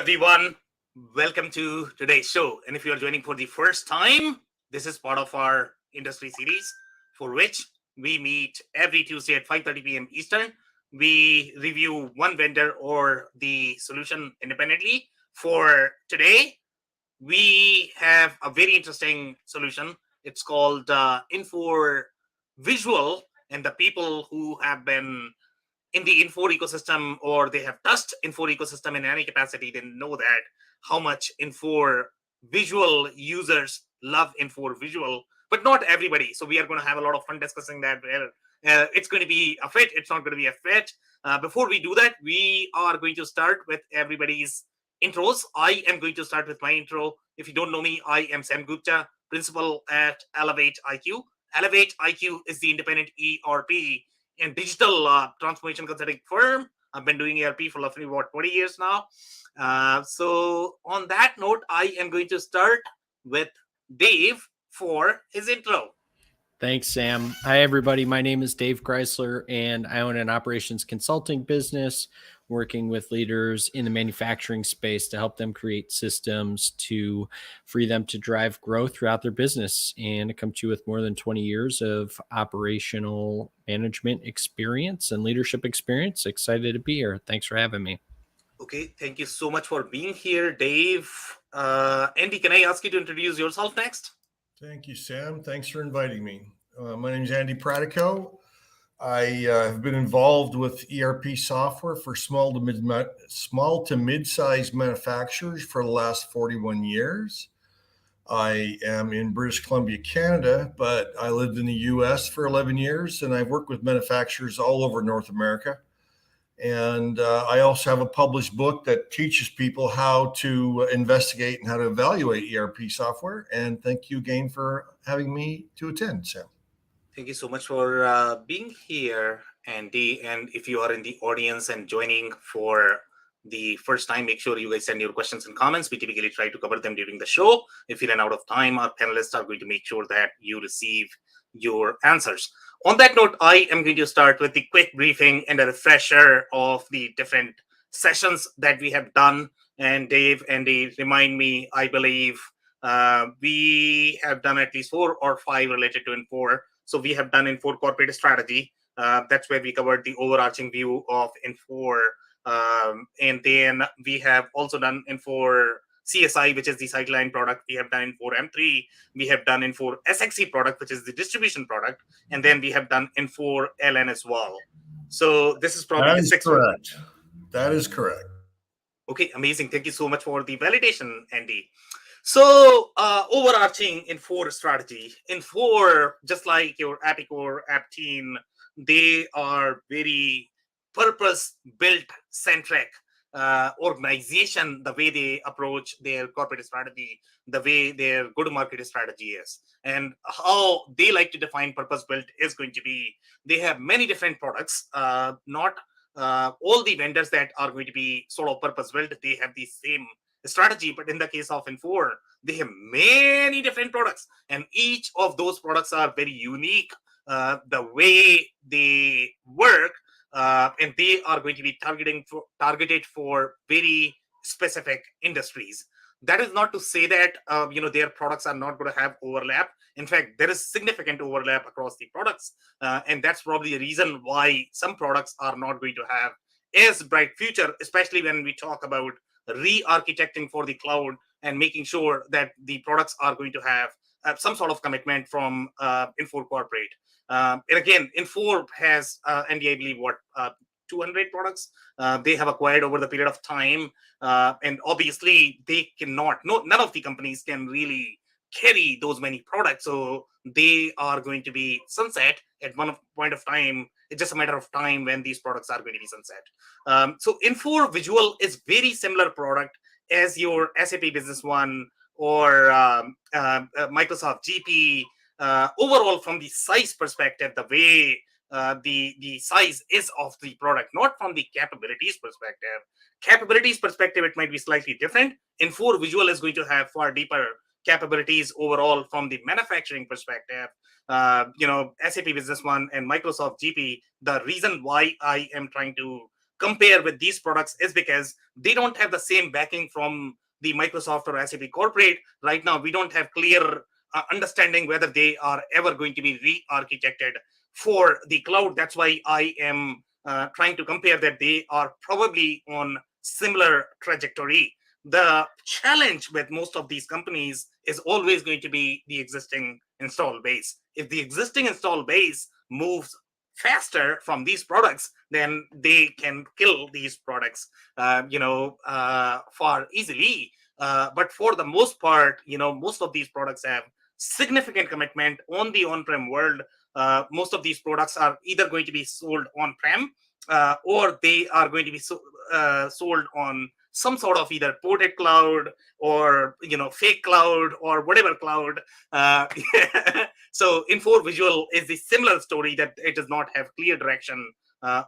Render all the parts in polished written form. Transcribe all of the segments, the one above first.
everyone. Welcome to today's show. And if you are joining for the first time, this is part of our industry series for which we meet every Tuesday at 5:30 p.m. Eastern. We review one vendor or the solution independently. For today, we have a very interesting solution. It's called Infor Visual, and the people who have been in the Infor ecosystem or they have touched Infor ecosystem in any capacity, they know that how much Infor Visual users love Infor Visual, but not everybody. So we are going to have a lot of fun discussing that. Where it's going to be a fit, it's not going to be a fit. Before we do that, we are going to start with everybody's intros. I am going to start with my intro. If you don't know me, I am Sam Gupta, principal at Elevate IQ. Elevate IQ is the independent ERP and digital transformation consulting firm. I've been doing ERP for roughly about 20 years now. So on that note, I am going to start with Dave for his intro. Thanks, Sam. Hi, everybody. My name is Dave Crysler, and I own an operations consulting business working with leaders in the manufacturing space to help them create systems to free them to drive growth throughout their business. And I come to you with more than 20 years of operational management experience and leadership experience. Excited to be here. Thanks for having me. Okay, thank you so much for being here, Dave. Andy, can I ask you to introduce yourself next? Thank you, Sam. Thanks for inviting me. My name is Andy Pratico. I have been involved with ERP software for small to mid-sized manufacturers for the last 41 years. I am in British Columbia, Canada, but I lived in the US for 11 years, and I've worked with manufacturers all over North America. And I also have a published book that teaches people how to investigate and how to evaluate ERP software. And thank you again for having me to attend, Sam. Thank you so much for being here, Andy. And if you are in the audience and joining for the first time, make sure you guys send your questions and comments. We typically try to cover them during the show. If you run out of time, our panelists are going to make sure that you receive your answers. On that note, I am going to start with the quick briefing and a refresher of the different sessions that we have done. And Dave, Andy, remind me, I believe we have done at least 4 or 5 related to Infor. So we have done Infor corporate strategy. That's where we covered the overarching view of Infor. And then we have also done Infor CSI, which is the Sightline product. We have done Infor M3. We have done Infor SXE product, which is the distribution product. And then we have done Infor LN as well. So this is probably the 6th one. That is correct. Okay, amazing. Thank you so much for the validation, Andy. So overarching Infor strategy, Infor, just like your Appicore, Apteam, they are very purpose-built centric organization, the way they approach their corporate strategy, the way their go-to-market strategy is. And how they like to define purpose-built is going to be, they have many different products, not all the vendors that are going to be sort of purpose-built, they have the same strategy. But in the case of Infor, they have many different products, and each of those products are very unique, the way they work. And they are going to be targeted for very specific industries. That is not to say that their products are not going to have overlap. In fact, there is significant overlap across the products, and that's probably the reason why some products are not going to have as bright future, especially when we talk about re-architecting for the cloud and making sure that the products are going to have some sort of commitment from Infor Corporate. And again, Infor has, Andy, I believe, 200 products they have acquired over the period of time. And obviously, they cannot, none of the companies can really carry those many products. So they are going to be sunset at one point of time. It's just a matter of time when these products are going to be sunset. So Infor Visual is very similar product as your SAP Business One or Microsoft GP. Overall, from the size perspective, the way the size is of the product, not from the capabilities perspective. Capabilities perspective, it might be slightly different. Infor Visual is going to have far deeper capabilities overall from the manufacturing perspective. SAP Business One and Microsoft GP, the reason why I am trying to compare with these products is because they don't have the same backing from the Microsoft or SAP corporate. Right now, we don't have clear understanding whether they are ever going to be re-architected for the cloud. That's why I am trying to compare that they are probably on similar trajectory. The challenge with most of these companies is always going to be the existing install base. If the existing install base moves faster from these products, then they can kill these products, far easily. But for the most part, most of these products have significant commitment on the on-prem world. Most of these products are either going to be sold on-prem or they are going to be sold on some sort of either ported cloud or fake cloud or whatever cloud. So Infor Visual is the similar story, that it does not have clear direction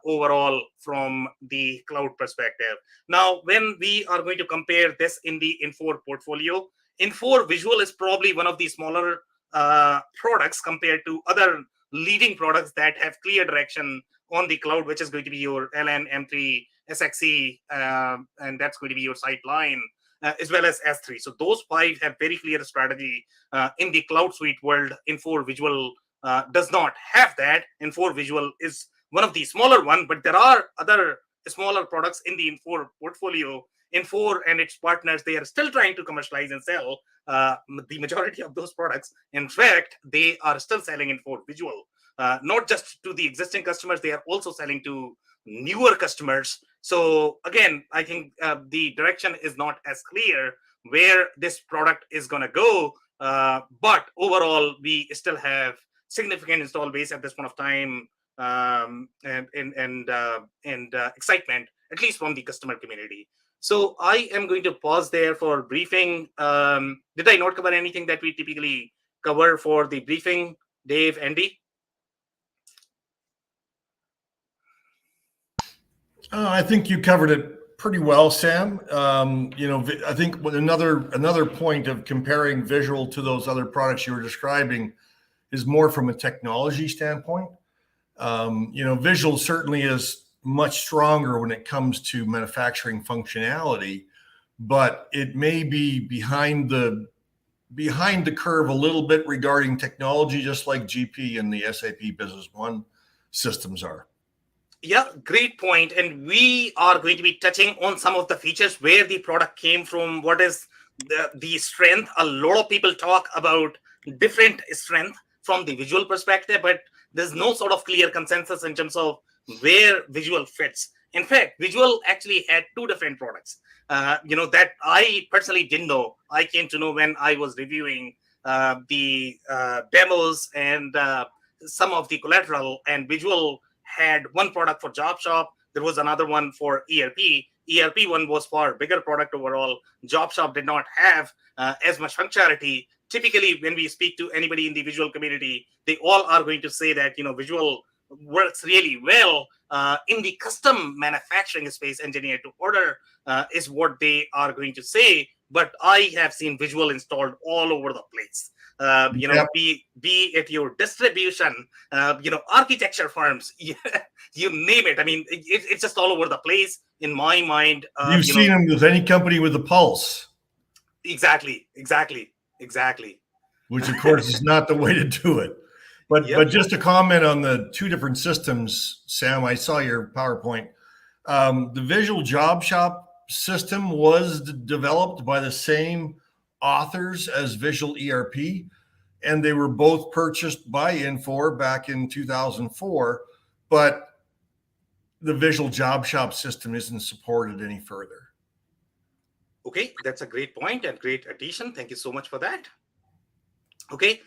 overall from the cloud perspective. Now, when we are going to compare this in the Infor portfolio, Infor Visual is probably one of the smaller products compared to other leading products that have clear direction on the cloud, which is going to be your LN, M3, SXE, and that's going to be your Sightline, as well as S3. So those 5 have very clear strategy in the cloud suite world. Infor Visual does not have that. Infor Visual is one of the smaller one, but there are other smaller products in the Infor portfolio. Infor and its partners, they are still trying to commercialize and sell the majority of those products. In fact, they are still selling Infor Visual, not just to the existing customers, they are also selling to newer customers. So again, I think the direction is not as clear where this product is going to go. But overall, we still have significant install base at this point of time, and excitement, at least from the customer community. So I am going to pause there for briefing. Did I not cover anything that we typically cover for the briefing, Dave, Andy? I think you covered it pretty well, Sam. I think another point of comparing Visual to those other products you were describing is more from a technology standpoint. Visual certainly is much stronger when it comes to manufacturing functionality, but it may be behind the curve a little bit regarding technology, just like GP and the SAP Business One systems are. Yeah, great point. And we are going to be touching on some of the features, where the product came from, what is the strength. A lot of people talk about different strength from the Visual perspective, but there's no sort of clear consensus in terms of where Visual fits. In fact, Visual actually had 2 different products, that I personally didn't know. I came to know when I was reviewing the demos and some of the collateral, and Visual had one product for job shop. There was another one for ERP. ERP one was for bigger product overall. Job shop did not have as much functionality. Typically, when we speak to anybody in the Visual community, they all are going to say that Visual works really well in the custom manufacturing space. Engineer to order is what they are going to say. But I have seen Visual installed all over the place. Yep. Be it your distribution, architecture firms, you name it. I mean, it's just all over the place in my mind. You've seen them with any company with a pulse. Exactly. Which, of course, is not the way to do it. But But just to comment on the 2 different systems, Sam, I saw your PowerPoint. The Visual Job Shop system was developed by the same authors as Visual ERP, and they were both purchased by Infor back in 2004, but the Visual Job Shop system isn't supported any further. Okay, that's a great point and great addition. Thank you so much for that. Okay,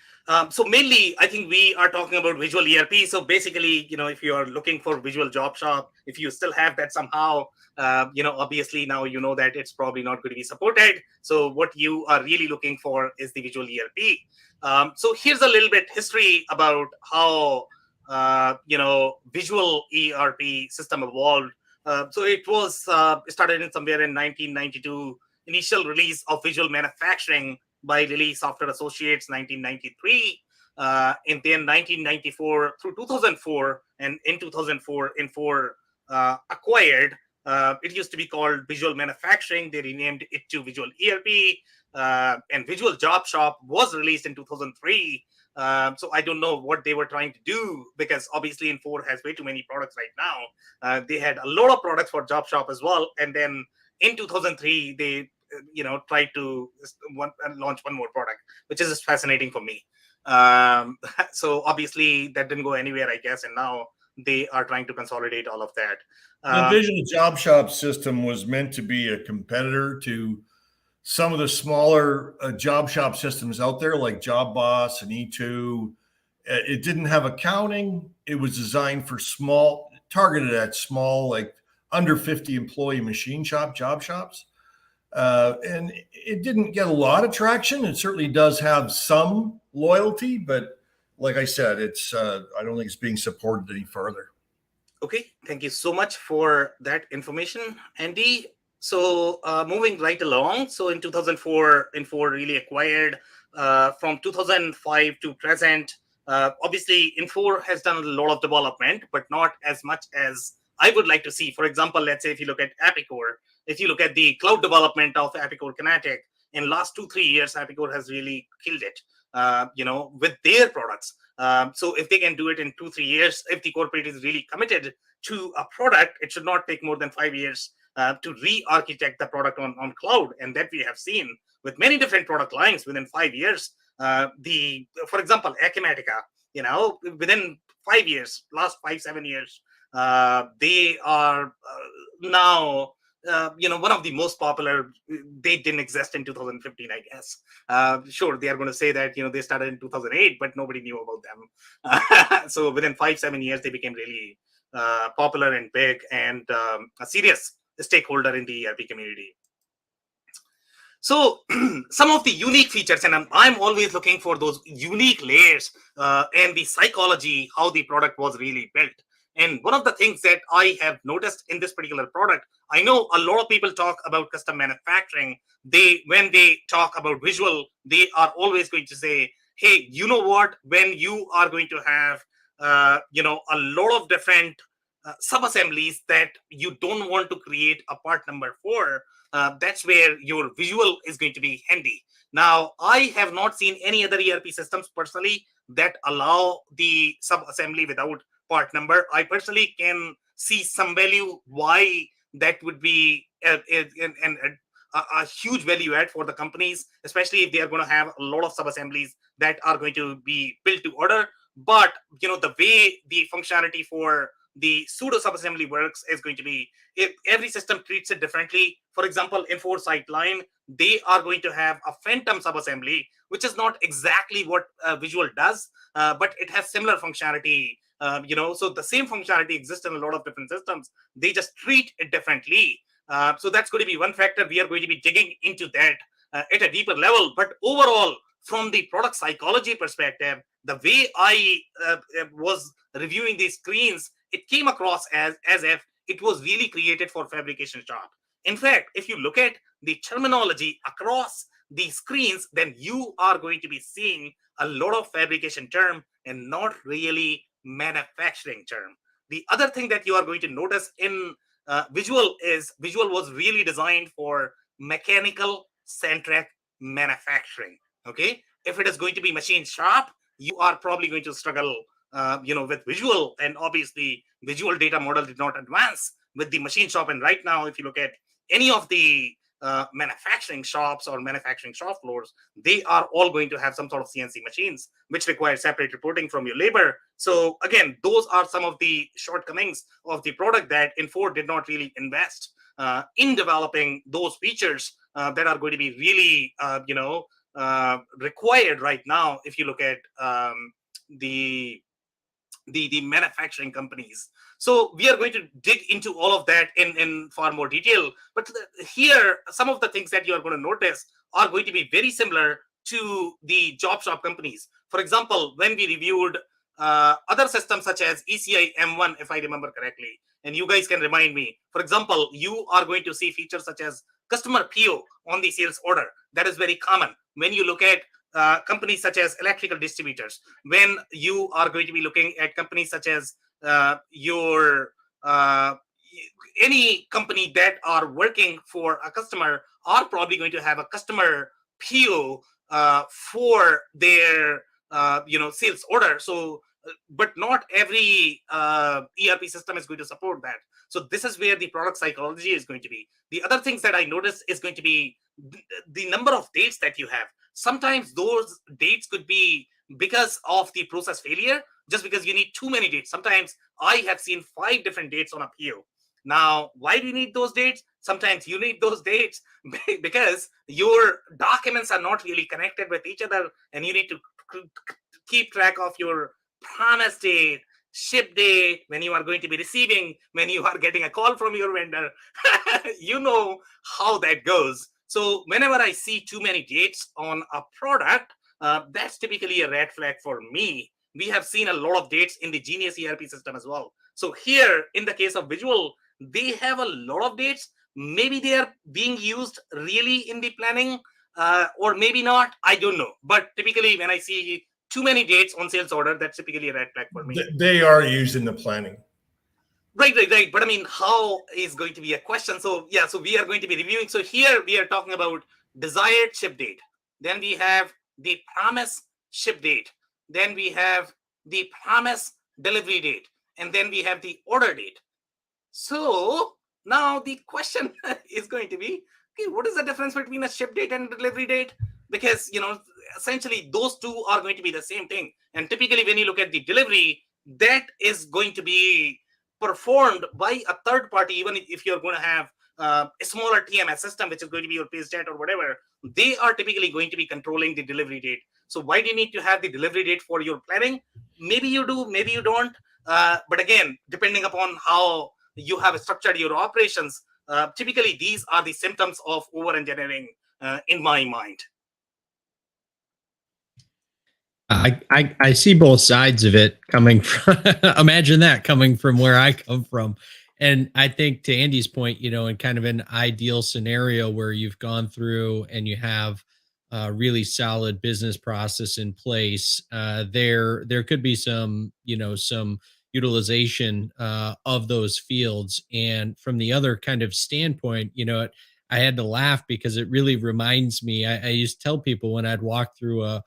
so mainly I think we are talking about Visual ERP. So basically, if you are looking for Visual Job Shop, if you still have that somehow, obviously now you know that it's probably not going to be supported. So what you are really looking for is the Visual ERP. So here's a little bit history about how Visual ERP system evolved. So it was started in somewhere in 1992. Initial release of Visual Manufacturing by Lilly Software Associates, 1993. And then 1994 through 2004. And in 2004, Infor acquired. It used to be called Visual Manufacturing. They renamed it to Visual ERP. And Visual Job Shop was released in 2003. So I don't know what they were trying to do, because obviously Infor has way too many products right now. They had a lot of products for Job Shop as well. And then in 2003, they tried to launch one more product, which is fascinating for me. So obviously that didn't go anywhere, I guess. And now they are trying to consolidate all of that. The Visual Job Shop system was meant to be a competitor to some of the smaller job shop systems out there, like Job Boss and E2. It didn't have accounting. It was designed for targeted at small, like under 50 employee machine shop job shops. And it didn't get a lot of traction. It certainly does have some loyalty, but like I said, I don't think it's being supported any further. Okay, thank you so much for that information, Andy. So moving right along, so in 2004, Infor really acquired. From 2005 to present, obviously Infor has done a lot of development, but not as much as I would like to see. For example, let's say if you look at Epicor, if you look at the cloud development of Epicor Kinetic, in last 2-3 years, Epicor has really killed it, with their products. So if they can do it in 2-3 years, if the corporate is really committed to a product, it should not take more than 5 years to re-architect the product on cloud. And that we have seen with many different product lines within 5 years. For example, Acumatica, within 5 years, last 5-7 years, they are now one of the most popular. They didn't exist in 2015, I guess. Sure, they are going to say that they started in 2008, but nobody knew about them. So within 5-7 years, they became really popular and big, and a serious stakeholder in the ERP community. So some of the unique features, and I'm always looking for those unique layers and the psychology, how the product was really built. And one of the things that I have noticed in this particular product, I know a lot of people talk about custom manufacturing. When they talk about visual, they are always going to say, hey, you know what, when you are going to have a lot of different sub-assemblies that you don't want to create a part number for, that's where your visual is going to be handy. Now, I have not seen any other ERP systems personally that allow the sub-assembly without part number. I personally can see some value why that would be a huge value add for the companies, especially if they are going to have a lot of sub-assemblies that are going to be built to order. But the way the functionality for the pseudo subassembly works is going to be, if every system treats it differently. For example, in Foresight line, they are going to have a phantom subassembly, which is not exactly what Visual does, but it has similar functionality. So the same functionality exists in a lot of different systems. They just treat it differently. So that's going to be one factor. We are going to be digging into that at a deeper level. But overall, from the product psychology perspective, the way I was reviewing these screens, it came across as if it was really created for fabrication shop. In fact, if you look at the terminology across the screens, then you are going to be seeing a lot of fabrication term and not really manufacturing term. The other thing that you are going to notice in Visual is Visual was really designed for mechanical centric manufacturing. Okay, if it is going to be machine shop, you are probably going to struggle with Visual. And obviously Visual data model did not advance with the machine shop. And right now, if you look at any of the manufacturing shops or manufacturing shop floors, they are all going to have some sort of CNC machines, which require separate reporting from your labor. So again, those are some of the shortcomings of the product that Infor did not really invest in developing those features that are going to be really required right now. If you look at the manufacturing companies. So we are going to dig into all of that in far more detail. But here, some of the things that you are going to notice are going to be very similar to the job shop companies. For example, when we reviewed other systems such as ECI M1, if I remember correctly, and you guys can remind me, for example, you are going to see features such as customer PO on the sales order. That is very common. When you look at companies such as electrical distributors, when you are going to be looking at companies such as your any company that are working for a customer are probably going to have a customer PO for their sales order. So but not every ERP system is going to support that. So this is where the product psychology is going to be. The other things that I notice is going to be the number of dates that you have. Sometimes those dates could be because of the process failure, just because you need too many dates. Sometimes I have seen 5 different dates on a PO. Now, why do you need those dates? Sometimes you need those dates because your documents are not really connected with each other, and you need to keep track of your promise date, ship date, when you are going to be receiving, when you are getting a call from your vendor. You know how that goes. So whenever I see too many dates on a product, that's typically a red flag for me. We have seen a lot of dates in the Genius ERP system as well. So here, in the case of Visual, they have a lot of dates. Maybe they are being used really in the planning, or maybe not. I don't know. But typically, when I see too many dates on sales order, that's typically a red flag for me. They are used in the planning. Right. But I mean, how is going to be a question. So yeah, so we are going to be reviewing. So here we are talking about desired ship date. Then we have the promise ship date. Then we have the promise delivery date. And then we have the order date. So now the question is going to be, okay, what is the difference between a ship date and a delivery date? Because, essentially those two are going to be the same thing. And typically when you look at the delivery, that is going to be performed by a third party. Even if you're going to have a smaller TMS system, which is going to be your PageJet or whatever, they are typically going to be controlling the delivery date. So why do you need to have the delivery date for your planning? Maybe you do, maybe you don't. But again, depending upon how you have structured your operations, typically these are the symptoms of over-engineering in my mind. I see both sides of it coming from, imagine that coming from where I come from. And I think to Andy's point, in kind of an ideal scenario where you've gone through and you have a really solid business process in place, there could be some utilization of those fields. And from the other kind of standpoint, I had to laugh because it really reminds me, I used to tell people when I'd walk through a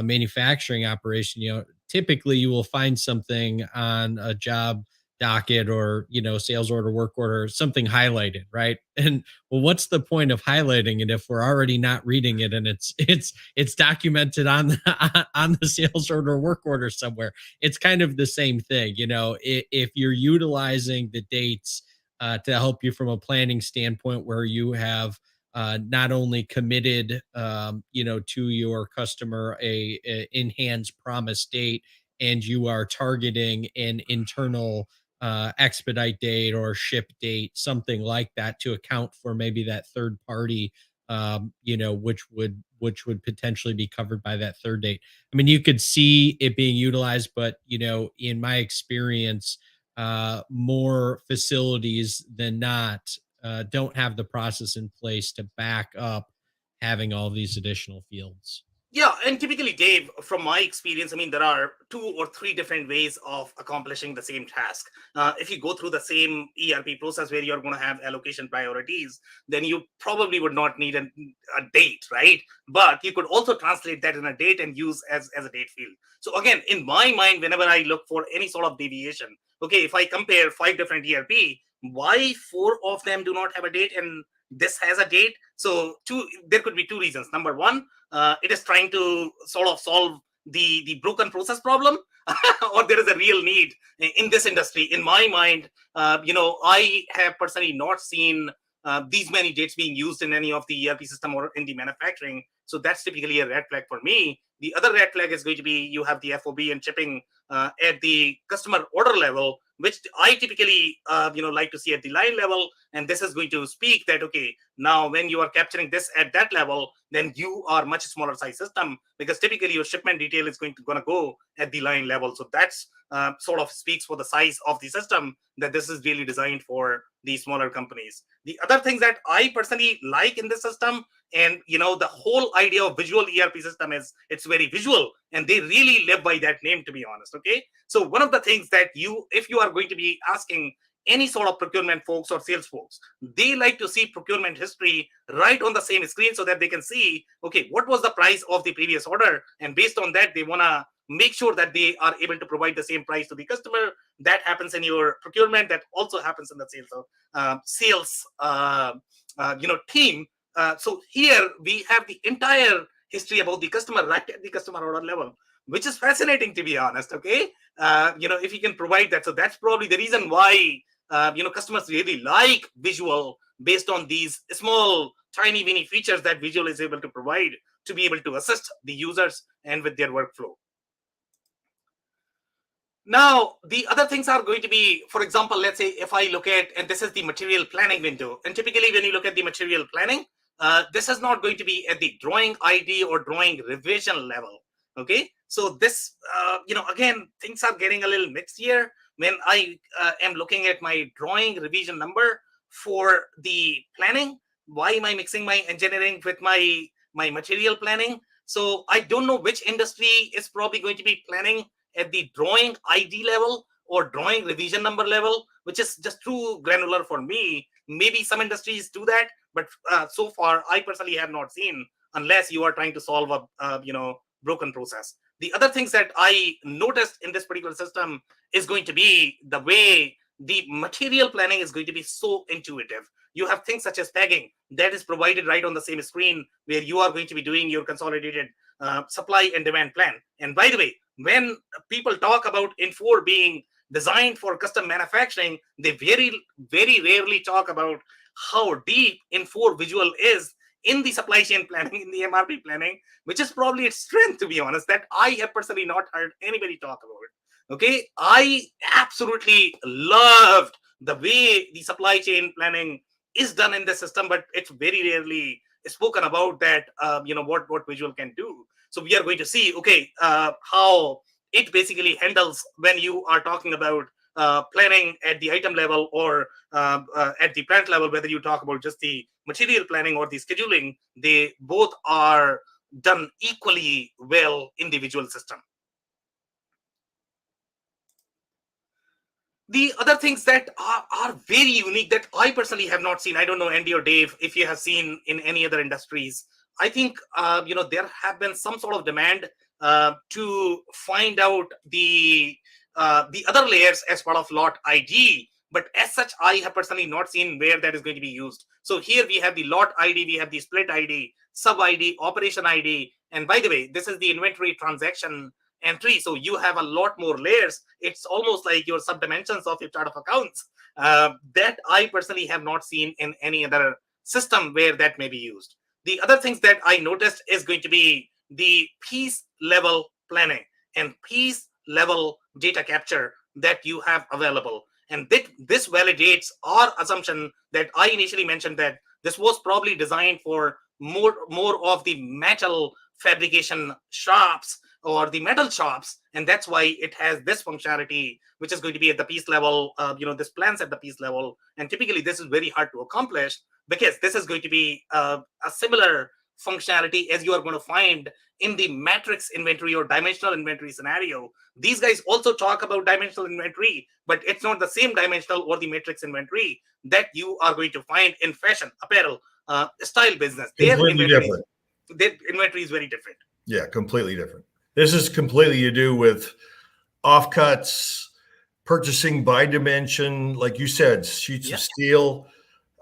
manufacturing operation, typically you will find something on a job docket or, sales order, work order, something highlighted, right? And well, what's the point of highlighting it if we're already not reading it and it's documented on the sales order, work order somewhere? It's kind of the same thing, if you're utilizing the dates to help you from a planning standpoint, where you have not only committed, to your customer a in-hands promise date, and you are targeting an internal expedite date or ship date, something like that, to account for maybe that third party, which would potentially be covered by that third date. I mean, you could see it being utilized, but in my experience, more facilities than not don't have the process in place to back up having all these additional fields. Yeah, and typically, Dave, from my experience, I mean, there are 2 or 3 different ways of accomplishing the same task. If you go through the same ERP process where you're going to have allocation priorities, then you probably would not need a date, right? But you could also translate that in a date and use as a date field. So again, in my mind, whenever I look for any sort of deviation, okay, if I compare 5 different ERP, why 4 of them do not have a date and this has a date? So there could be 2 reasons. Number one, it is trying to sort of solve the broken process problem, or there is a real need in this industry. In my mind, I have personally not seen these many dates being used in any of the ERP system or in the manufacturing. So that's typically a red flag for me. The other red flag is going to be you have the FOB and shipping at the customer order level, which I typically like to see at the line level. And this is going to speak that, okay, now when you are capturing this at that level, then you are much smaller size system, because typically your shipment detail is going to go at the line level. So that's sort of speaks for the size of the system, that this is really designed for these smaller companies. The other things that I personally like in this system, and the whole idea of visual ERP system is it's very visual, and they really live by that name, to be honest. Okay, so one of the things that if you are going to be asking any sort of procurement folks or sales folks. They like to see procurement history right on the same screen so that they can see, okay, what was the price of the previous order? And based on that, they want to make sure that they are able to provide the same price to the customer. That happens in your procurement. That also happens in the sales team. So here we have the entire history about the customer right at the customer order level, which is fascinating, to be honest. Okay, if you can provide that, so that's probably the reason why customers really like Visual, based on these small, tiny, mini features that Visual is able to provide to be able to assist the users and with their workflow. Now, the other things are going to be, for example, let's say if I look at, and this is the material planning window, and typically when you look at the material planning, this is not going to be at the drawing ID or drawing revision level. Okay, so this, again, things are getting a little mixed here. When I am looking at my drawing revision number for the planning, why am I mixing my engineering with my material planning? So I don't know which industry is probably going to be planning at the drawing ID level or drawing revision number level, which is just too granular for me. Maybe some industries do that, but so far I personally have not seen, unless you are trying to solve a broken process. The other things that I noticed in this particular system is going to be the way the material planning is going to be so intuitive. You have things such as tagging that is provided right on the same screen, where you are going to be doing your consolidated supply and demand plan. And by the way, when people talk about Infor being designed for custom manufacturing, they very, very rarely talk about how deep Infor Visual is in the supply chain planning, in the MRP planning, which is probably its strength, to be honest, that I have personally not heard anybody talk about. Okay, I absolutely loved the way the supply chain planning is done in the system, but it's very rarely spoken about that, what Visual can do. So we are going to see, okay, how it basically handles when you are talking about planning at the item level or at the plant level, whether you talk about just the material planning or the scheduling, they both are done equally well in the Visual system. The other things that are very unique that I personally have not seen, I don't know, Andy or Dave, if you have seen in any other industries. I think, there have been some sort of demand to find out the other layers as part of lot ID. But as such, I have personally not seen where that is going to be used. So here we have the lot ID, we have the split ID, sub ID, operation ID. And by the way, this is the inventory transaction entry. So you have a lot more layers. It's almost like your subdimensions of your chart of accounts that I personally have not seen in any other system where that may be used. The other things that I noticed is going to be the piece level planning and piece level data capture that you have available. And this validates our assumption that I initially mentioned, that this was probably designed for more of the metal fabrication shops or the metal shops, and that's why it has this functionality, which is going to be at the piece level. This plans at the piece level, and typically this is very hard to accomplish because this is going to be a similar functionality as you are going to find in the matrix inventory or dimensional inventory scenario. These guys also talk about dimensional inventory, but it's not the same dimensional or the matrix inventory that you are going to find in fashion, apparel, style business. Their inventory is very different. Yeah, completely different. This is completely to do with offcuts, purchasing by dimension, like you said, sheets of steel.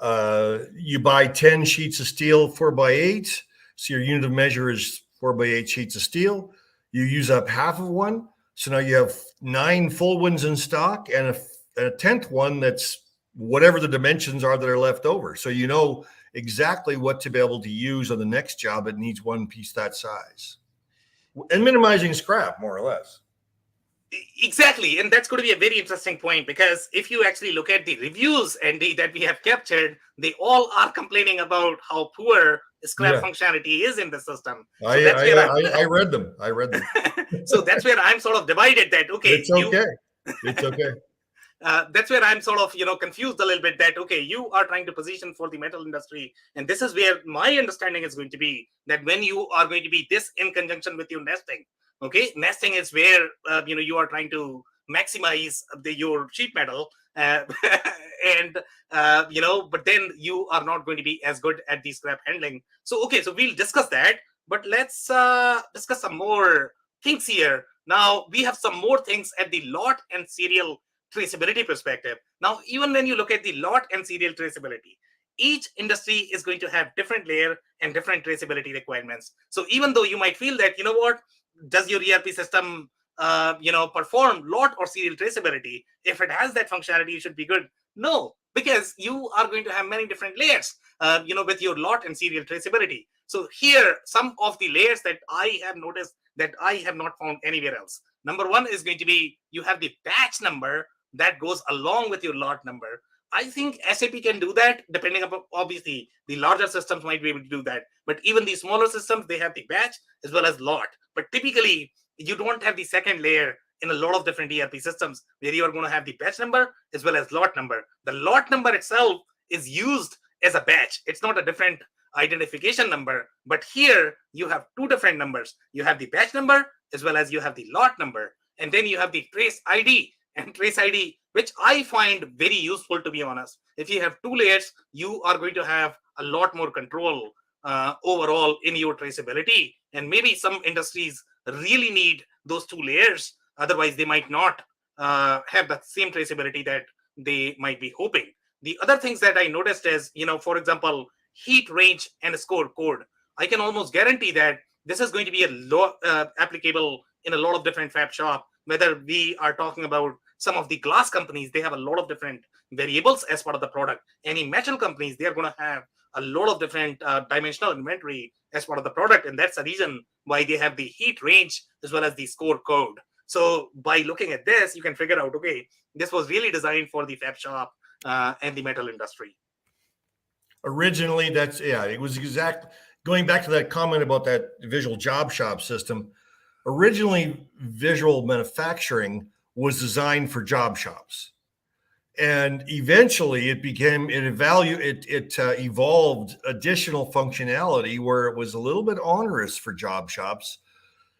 You buy 10 sheets of steel 4x8, so your unit of measure is 4x8 sheets of steel. You use up half of one, so now you have 9 full ones in stock and a 10th one that's whatever the dimensions are that are left over. So you know exactly what to be able to use on the next job. It needs one piece that size. And minimizing scrap, more or less. Exactly. And that's going to be a very interesting point, because if you actually look at the reviews, Andy, that we have captured, they all are complaining about how poor scrap functionality is in the system. So I read them. So that's where I'm sort of divided that, okay. It's okay. It's okay. That's where I'm sort of, confused a little bit that, okay, you are trying to position for the metal industry. And this is where my understanding is going to be, that when you are going to be this in conjunction with your nesting, okay, nesting is where, you are trying to maximize your sheet metal, and but then you are not going to be as good at the scrap handling. So okay, so we'll discuss that, but let's discuss some more things here. Now we have some more things at the lot and serial traceability perspective. Now, even when you look at the lot and serial traceability, each industry is going to have different layer and different traceability requirements. So even though you might feel that, does your ERP system perform lot or serial traceability? If it has that functionality, it should be good. No, because you are going to have many different layers, with your lot and serial traceability. So here, some of the layers that I have noticed that I have not found anywhere else. Number one is going to be, you have the batch number that goes along with your lot number. I think SAP can do that, depending upon, obviously, the larger systems might be able to do that. But even the smaller systems, they have the batch as well as lot. But typically, you don't have the second layer in a lot of different ERP systems where you are going to have the batch number as well as lot number. The lot number itself is used as a batch. It's not a different identification number. But here, you have two different numbers. You have the batch number as well as you have the lot number. And then you have the trace ID. And trace ID, which I find very useful, to be honest. If you have two layers, you are going to have a lot more control overall in your traceability. And maybe some industries really need those two layers. Otherwise, they might not have the same traceability that they might be hoping. The other things that I noticed is, for example, heat range and score code. I can almost guarantee that this is going to be applicable in a lot of different fab shop. Whether we are talking about some of the glass companies, they have a lot of different variables as part of the product. Any metal companies, they are going to have a lot of different dimensional inventory as part of the product. And that's the reason why they have the heat range as well as the score code. So by looking at this, you can figure out, okay, this was really designed for the fab shop and the metal industry. Originally, it was going back to that comment about that visual job shop system. Originally, visual manufacturing was designed for job shops, and eventually it evolved additional functionality where it was a little bit onerous for job shops.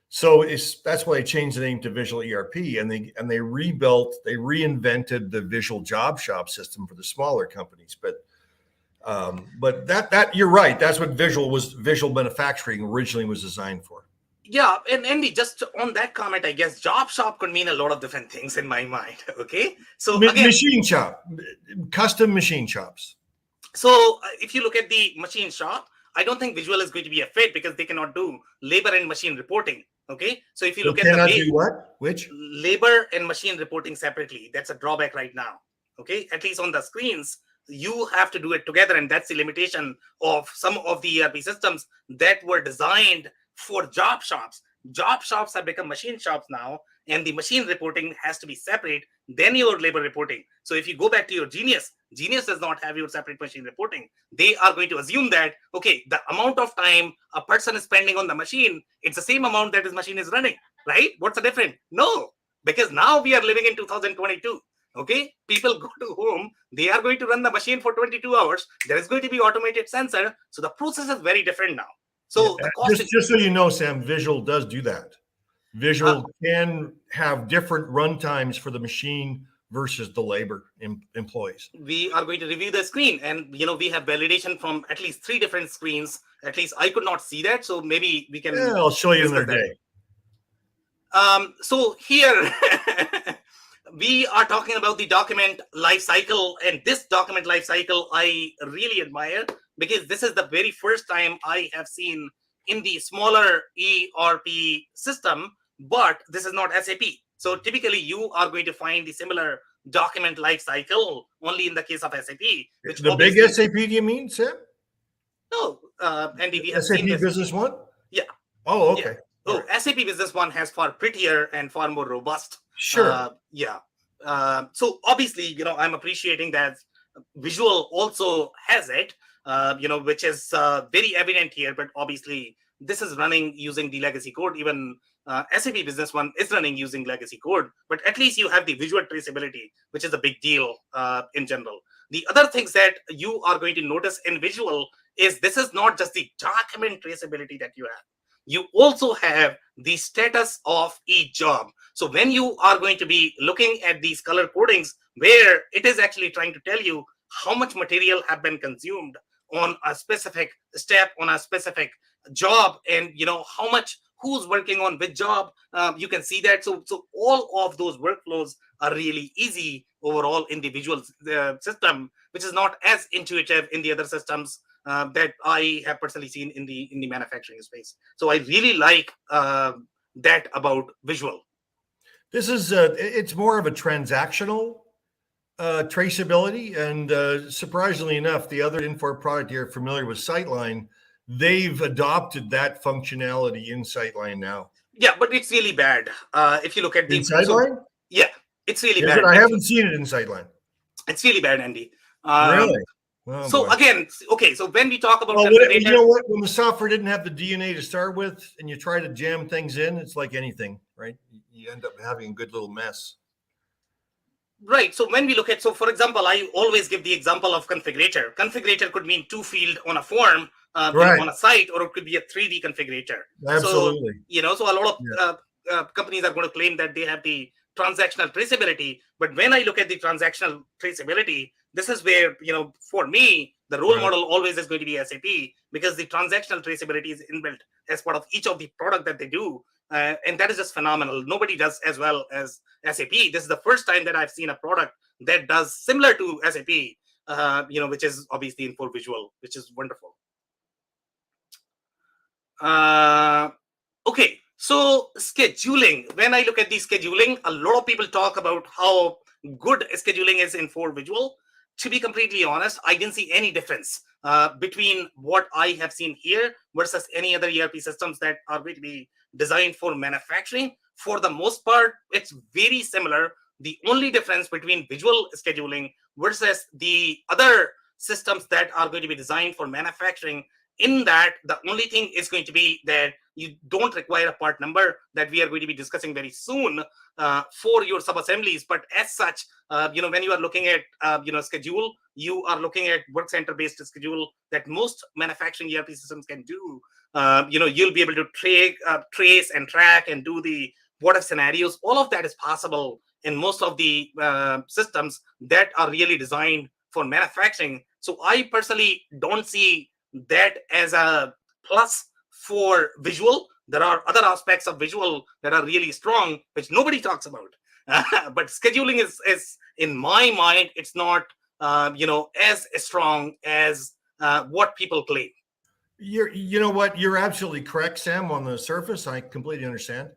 So that's why they changed the name to Visual ERP, and they reinvented the visual job shop system for the smaller companies. But that you're right. That's what visual manufacturing originally was designed for. Yeah, and Andy, just on that comment, I guess job shop could mean a lot of different things in my mind. Okay, so again, machine shop, custom machine shops. So if you look at the machine shop, I don't think visual is going to be a fit because they cannot do labor and machine reporting. Okay, so if you look at which labor and machine reporting separately, that's a drawback right now. Okay, at least on the screens, you have to do it together, and that's the limitation of some of the ERP systems that were designed for job shops. Job shops have become machine shops now, and the machine reporting has to be separate than your labor reporting. So if you go back to your Genius does not have your separate machine reporting. They are going to assume that, okay, the amount of time a person is spending on the machine, it's the same amount that his machine is running, right? What's the difference? No, because now we are living in 2022. Okay, people go to home, they are going to run the machine for 22 hours. There is going to be automated sensor. So the process is very different now. So the cost just so you know, Sam, Visual does do that. Visual can have different run times for the machine versus the labor employees. We are going to review the screen, and we have validation from at least 3 different screens. At least I could not see that, so maybe we can. Yeah, I'll show you another day. So here we are talking about the document lifecycle, and this document lifecycle I really admire because this is the very first time I have seen in the smaller ERP system, but this is not SAP. So typically you are going to find the similar document lifecycle only in the case of SAP. The big SAP, do you mean, Sam? No, Andy, we have SAP seen this. Business One? Yeah. Oh, okay. Yeah. Oh, SAP Business One has far prettier and far more robust. Sure. So obviously, I'm appreciating that Visual also has it, which is very evident here. But obviously, this is running using the legacy code. Even SAP Business One is running using legacy code. But at least you have the visual traceability, which is a big deal in general. The other things that you are going to notice in Visual is this is not just the document traceability that you have. you also have the status of each job. So when you are going to be looking at these color codings, where it is actually trying to tell you how much material have been consumed on a specific step, on a specific job, and how much, who's working on which job, you can see that. So all of those workflows are really easy overall in the visual system, which is not as intuitive in the other systems that I have personally seen in the manufacturing space. So I really like that about visual. This is it's more of a transactional traceability, and surprisingly enough, the other Infor product you're familiar with, Sightline, they've adopted that functionality in Sightline now. Yeah, but it's really bad. If you look at the In Sightline, yeah, it's really is bad. it? I haven't seen it in Sightline. It's really bad, Andy. Really? Oh, so boy. Again, okay, so when we talk about you know what? When the software didn't have the DNA to start with, and you try to jam things in, it's like anything, right? You end up having a good little mess. Right. So when we look at, so for example, I always give the example of configurator. Configurator could mean 2 field on a form, Right. on a site, or it could be a 3D configurator. Absolutely. So, so a lot of companies are going to claim that they have the transactional traceability. But when I look at the transactional traceability, this is where, for me, the role model always is going to be SAP, because the transactional traceability is inbuilt as part of each of the product that they do. And that is just phenomenal. Nobody does as well as SAP. This is the first time that I've seen a product that does similar to SAP, which is obviously Infor Visual, which is wonderful. Okay, so scheduling. When I look at the scheduling, a lot of people talk about how good scheduling is in Infor Visual. To be completely honest, I didn't see any difference between what I have seen here versus any other ERP systems that are going to be designed for manufacturing. For the most part, it's very similar. The only difference between visual scheduling versus the other systems that are going to be designed for manufacturing, in that the only thing is going to be that you don't require a part number that we are going to be discussing very soon for your sub-assemblies. But as such, when you are looking at schedule, you are looking at work center based schedule that most manufacturing ERP systems can do. You'll be able to trace and track and do the what if scenarios. All of that is possible in most of the systems that are really designed for manufacturing. So I personally don't see that as a plus for visual. There are other aspects of visual that are really strong, which nobody talks about. But scheduling is in my mind, it's not as strong as what people claim. You know what? You're absolutely correct, Sam. On the surface, I completely understand.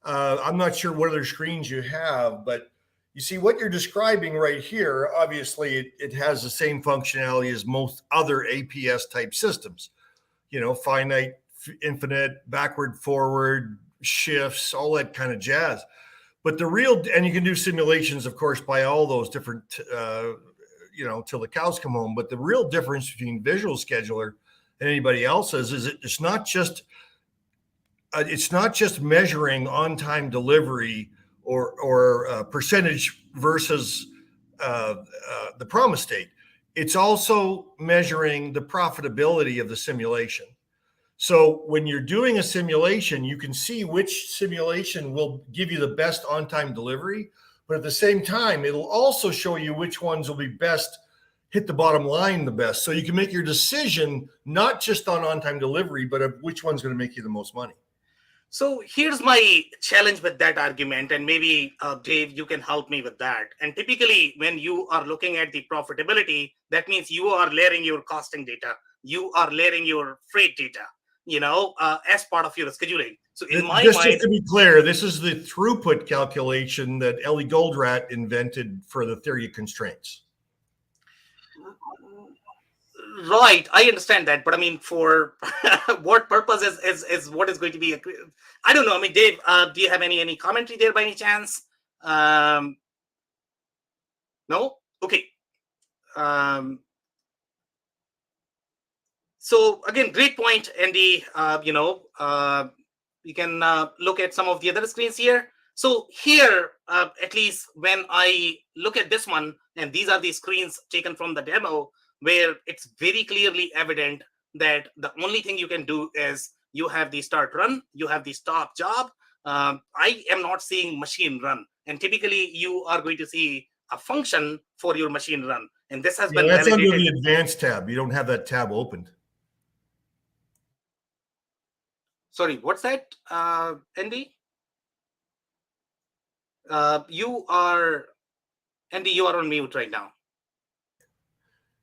I'm not sure what other screens you have, but you see what you're describing right here. Obviously, it has the same functionality as most other APS type systems. Finite, infinite, backward, forward, shifts, all that kind of jazz. But and you can do simulations, of course, by all those different, till the cows come home. But the real difference between Visual Scheduler and anybody else's is it's not just measuring on-time delivery or percentage versus the promise date. It's also measuring the profitability of the simulation. So when you're doing a simulation, you can see which simulation will give you the best on-time delivery, but at the same time, it'll also show you which ones will be best, hit the bottom line the best. So you can make your decision not just on-time delivery, but of which one's going to make you the most money. So here's my challenge with that argument, and maybe Dave, you can help me with that. And typically, when you are looking at the profitability, that means you are layering your costing data, you are layering your freight data, as part of your scheduling. So in my mind, just to be clear, this is the throughput calculation that Ellie Goldratt invented for the theory of constraints. Right, I understand that, but I mean, for what purpose is what is going to be? I don't know. I mean, Dave, do you have any commentary there by any chance? No. Okay. So again, great point, Andy. You can look at some of the other screens here. So here, at least when I look at this one, and these are the screens taken from the demo, where it's very clearly evident that the only thing you can do is you have the start run, you have the stop job. I am not seeing machine run. And typically you are going to see a function for your machine run. And this has been that's validated. under the advanced tab. You don't have that tab opened. Sorry, what's that, Andy? Andy, you are on mute right now.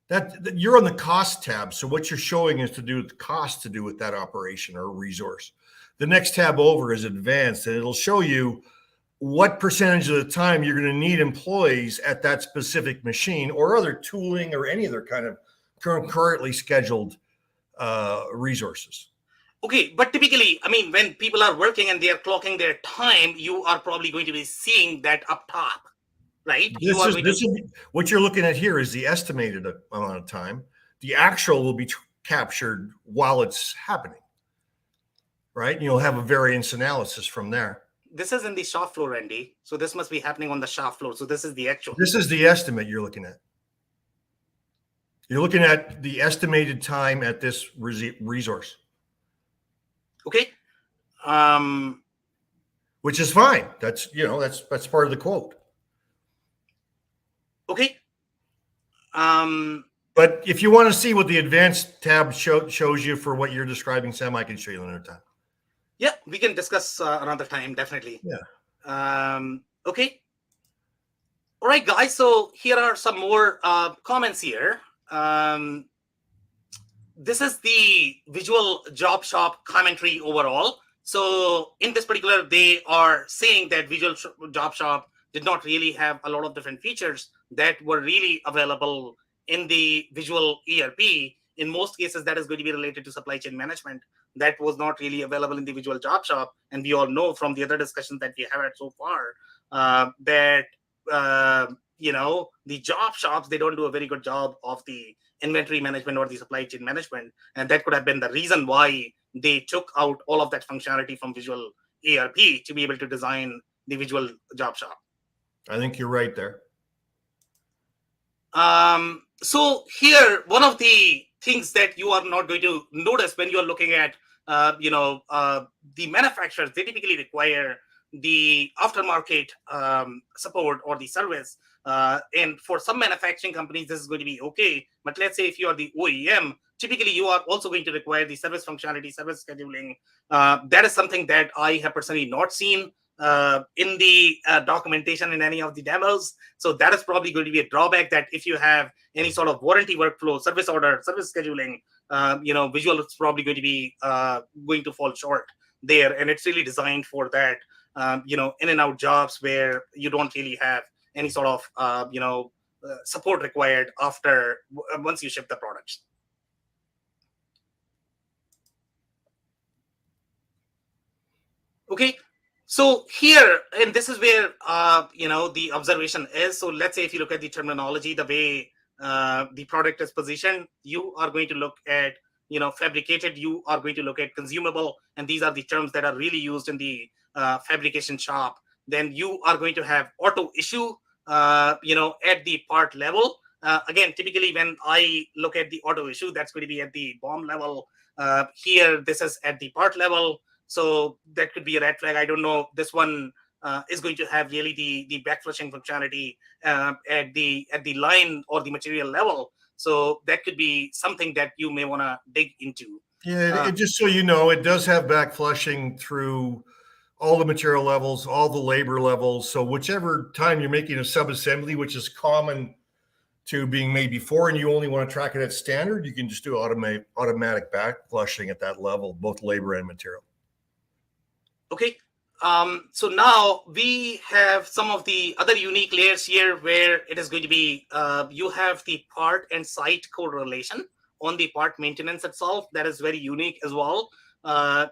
That you're on the cost tab. So what you're showing is to do with the cost to do with that operation or resource. The next tab over is advanced, and it'll show you what percentage of the time you're going to need employees at that specific machine or other tooling or any other kind of currently scheduled resources. Okay, but typically, I mean, when people are working and they are clocking their time, you are probably going to be seeing that up top, right? What you're looking at here is the estimated amount of time. The actual will be captured while it's happening, right? And you'll have a variance analysis from there. This is in the shop floor, Andy. So this must be happening on the shop floor. So this is the actual. This is the estimate you're looking at. You're looking at the estimated time at this resource. Okay. Which is fine. That's that's part of the quote. Okay. But if you want to see what the advanced tab shows you for what you're describing, Sam, I can show you another time. Yeah, we can discuss another time, definitely. Yeah. Okay. All right, guys. So here are some more comments here. This is the visual job shop commentary overall. So in this particular, they are saying that visual job shop did not really have a lot of different features that were really available in the visual ERP. In most cases, that is going to be related to supply chain management. That was not really available in the visual job shop. And we all know from the other discussions that we have had so far that, the job shops, they don't do a very good job of the inventory management or the supply chain management. And that could have been the reason why they took out all of that functionality from visual ERP to be able to design the visual job shop. I think you're right there. So here, one of the things that you are not going to notice when you are looking at, the manufacturers, they typically require the aftermarket support or the service. And for some manufacturing companies, this is going to be okay. But let's say if you are the OEM, typically you are also going to require the service functionality, service scheduling. That is something that I have personally not seen in the documentation in any of the demos. So that is probably going to be a drawback, that if you have any sort of warranty workflow, service order, service scheduling, visual is probably going to be going to fall short there. And it's really designed for that, in and out jobs where you don't really have any sort of, support required after once you ship the products. Okay. So here, and this is where, the observation is. So let's say if you look at the terminology, the way the product is positioned, you are going to look at, fabricated, you are going to look at consumable. And these are the terms that are really used in the fabrication shop. Then you are going to have auto issue, at the part level. Again, typically when I look at the auto issue, that's going to be at the BOM level. Here, this is at the part level. So that could be a red flag. I don't know. This one is going to have really the backflushing functionality at the line or the material level. So that could be something that you may want to dig into. Yeah, just so you know, it does have backflushing through all the material levels, all the labor levels. So whichever time you're making a sub-assembly, which is common to being made before, and you only want to track it at standard, you can just do automatic backflushing at that level, both labor and material. Okay. So now we have some of the other unique layers here where it is going to be, you have the part and site correlation on the part maintenance itself. That is very unique as well. I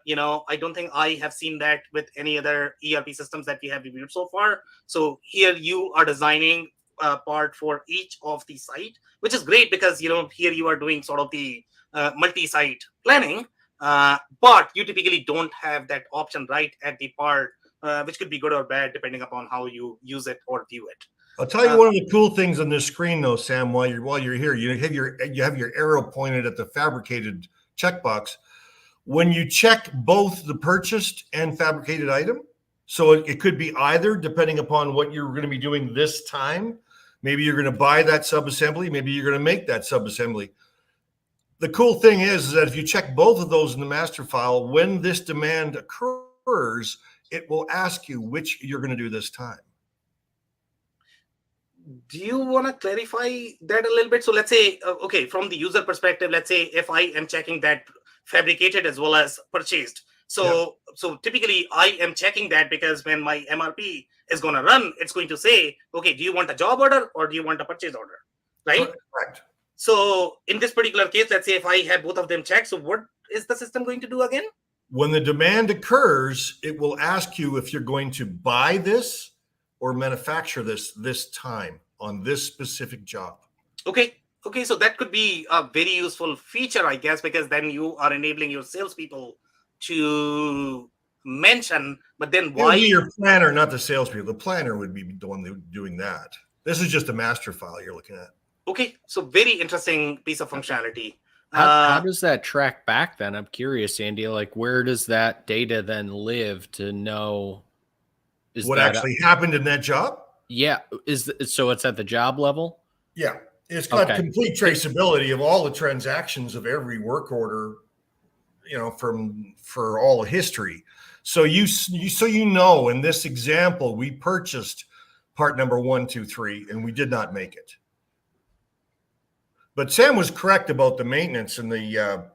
don't think I have seen that with any other ERP systems that we have reviewed so far. So here you are designing a part for each of the site, which is great because, here you are doing sort of the multi-site planning. But you typically don't have that option right at the part, which could be good or bad depending upon how you use it or view it. I'll tell you one of the cool things on this screen, though, Sam. While you're here, you have your arrow pointed at the fabricated checkbox. When you check both the purchased and fabricated item, so it could be either, depending upon what you're going to be doing this time. Maybe you're going to buy that subassembly. Maybe you're going to make that subassembly. The cool thing is that if you check both of those in the master file, when this demand occurs, it will ask you which you're going to do this time. Do you want to clarify that a little bit? So let's say, okay, from the user perspective, let's say if I am checking that fabricated as well as purchased. So typically I am checking that because when my MRP is going to run, it's going to say, okay, do you want a job order or do you want a purchase order? Right? Correct. So in this particular case, let's say if I had both of them checked, so what is the system going to do again? When the demand occurs, it will ask you if you're going to buy this or manufacture this time on this specific job. Okay, so that could be a very useful feature, I guess, because then you are enabling your salespeople to mention, but then why? It would be your planner, not the salespeople. The planner would be the one doing that. This is just a master file you're looking at. Okay, so very interesting piece of functionality. How does that track back then? I'm curious, Andy. Like, where does that data then live to know what actually happened in that job? Yeah, so it's at the job level? Yeah, it's got complete traceability of all the transactions of every work order, for all history. So you know, in this example, we purchased part number 1, 2, 3, and we did not make it. But Sam was correct about the maintenance and the